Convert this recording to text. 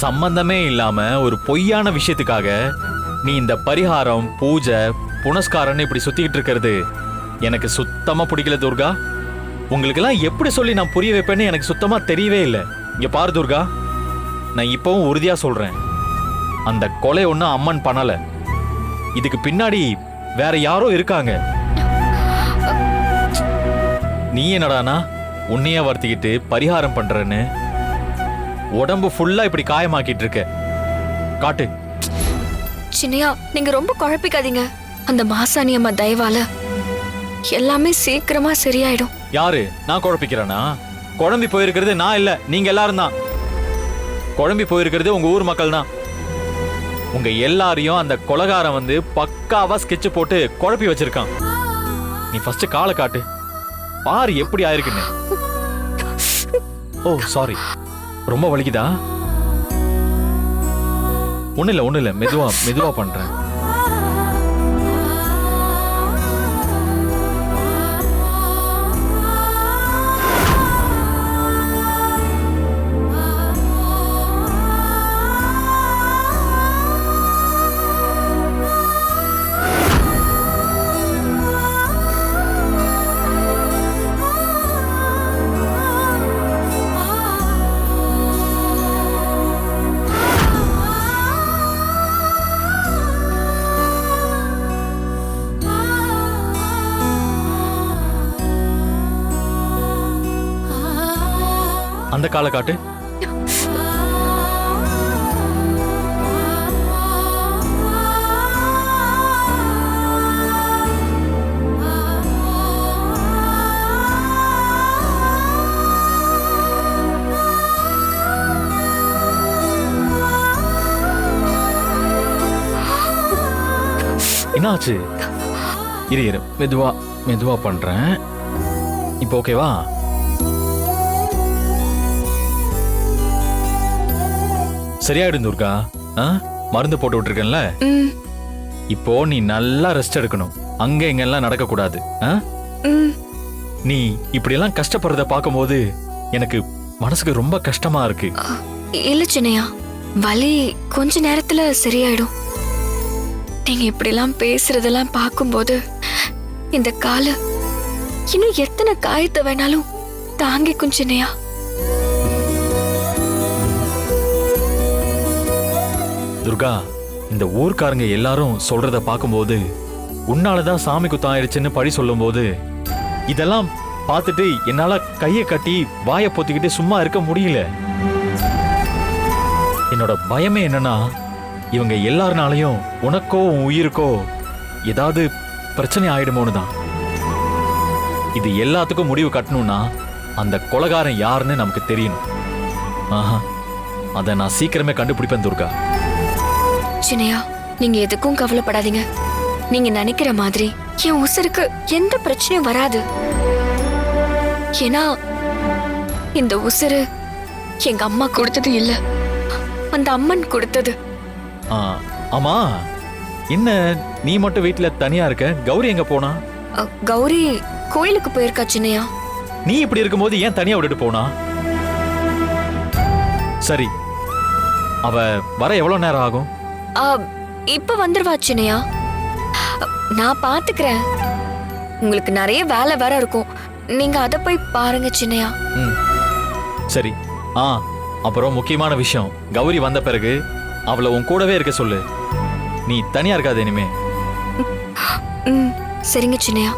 சம்பந்தமே இல்லாம ஒரு பொய்யான விஷயத்துக்காக நீ இந்த பரிகாரம் பூஜை புனஸ்காரன்னு இப்படி சுத்திக்கிட்டு இருக்கிறது எனக்கு சுத்தமா பிடிக்கல துர்கா. உங்களுக்கெல்லாம் எப்படி சொல்லி நான் புரிய வைப்பேன்னு எனக்கு சுத்தமா தெரியவே இல்லை. இங்க பாரு துர்கா, நான் இப்பவும் உறுதியா சொல்றேன், அந்த கொலை ஒன்றும் அம்மன் பண்ணல. இதுக்கு பின்னாடி வேற யாரோ இருக்காங்க. நீ என்னடானா உன்னைய வருத்திக்கிட்டு பரிகாரம் பண்றேன்னு உடம்பு ஃபுல்லா இப்படி காயமாக்கிட்டு இருக்க. காட்டு. சின்னையா, நீங்க ரொம்ப குழப்பிக்காதீங்க. அந்த மாசாணி அம்மா தயவால எல்லாமே சீக்கிரமா சரியாயிடும். யாரு? நான் குழப்பிக்கிறேனா? குழம்பி போயிருக்கிறது நான் இல்ல, நீங்க எல்லாரும் தான். குழம்பி போயிருக்கிறது உங்க ஊர் மக்கள் தான். உங்க எல்லாரையும் அந்த கொலகாரம் வந்து பக்காவா ஸ்கெட்ச் போட்டு குழப்பி வச்சிருக்கான். நீ ஃபர்ஸ்ட் காலை காட்டு, பாரு எப்படி ஆயிருக்குன்னு. ஓ சாரி, ரொம்ப வலிக்குதா? ஒண்ணு இல்ல, மெதுவா பண்றேன். அந்த காலை காட்டு. என்னாச்சு? இரு, மெதுவா பண்றேன். இப்போ ஓகேவா? சரியாயிடும் துர்கா. மருந்து போட்டு விட்டுருக்கேன்ல, இப்போ நீ நல்லா ரெஸ்ட் எடுக்கணும். அங்க எங்கெல்லாம் நடக்க கூடாது. நீ இப்படி எல்லாம் கஷ்டப்படுறத பார்க்கும்போது எனக்கு மனசுக்கு ரொம்ப கஷ்டமா இருக்கு. இல்ல சின்னையா, வலி கொஞ்ச நேரத்துல சரியாயிடும். நீங்க இப்படி எல்லாம் பேசுறதெல்லாம் பார்க்கும்போது இந்த கால இன்னும் எத்தனை காயத்தை வேணாலும் தாங்கிக்கும் சின்னையா. துர்கா, இந்த ஊர்க்காரங்க எல்லாரும் சொல்றத பார்க்கும்போது உன்னாலதான் சாமி குத்தம் ஆயிடுச்சுன்னு பழி சொல்லும் போது இதெல்லாம் பார்த்துட்டு என்னால கையை கட்டி வாயை பொத்திக்கிட்டு சும்மா இருக்க முடியல. என்னோட பயமே என்னன்னா, இவங்க எல்லாருனாலையும் உனக்கோ உன் உயிருக்கோ ஏதாவது பிரச்சனை ஆயிடுமோன்னு தான். இது எல்லாத்துக்கும் முடிவு கட்டணும்னா அந்த கொலைகாரன் யாருன்னு நமக்கு தெரியணும். அதை நான் சீக்கிரமே கண்டுபிடிப்பேன் துர்கா. சின்னையா, நீங்க எதுக்கும் கவலைப்படாதீங்க. நீங்க நினைக்கிற மாதிரி என் உசுருக்கு எந்த பிரச்சனையும் வராது. ஏன்னா இந்த உசுரு எங்க அம்மா கொடுத்தது இல்ல, அந்த அம்மன் கொடுத்தது. ஆமா, என்ன நீ மட்டும் வீட்டுல தனியா இருக்க? கௌரி எங்க போனா? கௌரி கோயிலுக்கு போயிருக்கா சின்னையா. நீ இப்படி இருக்கும்போது ஏன் தனியா விட்டுட்டு போனா? சரி, அவ வர எவ்வளவு நேரம் ஆகும்? இப்ப வந்துருவா சின்னையா. நான் பாத்துக்கிறேன். உங்களுக்கு நிறைய வேலை வேற இருக்கும், நீங்க அத போய் பாருங்க சின்னையா. சரி. அப்புறம் முக்கியமான விஷயம், கௌரி வந்த பிறகு அவளை உன் கூடவே இருக்க சொல்லு. நீ தனியா இருக்காது இனிமே. சரிங்க சின்னையா.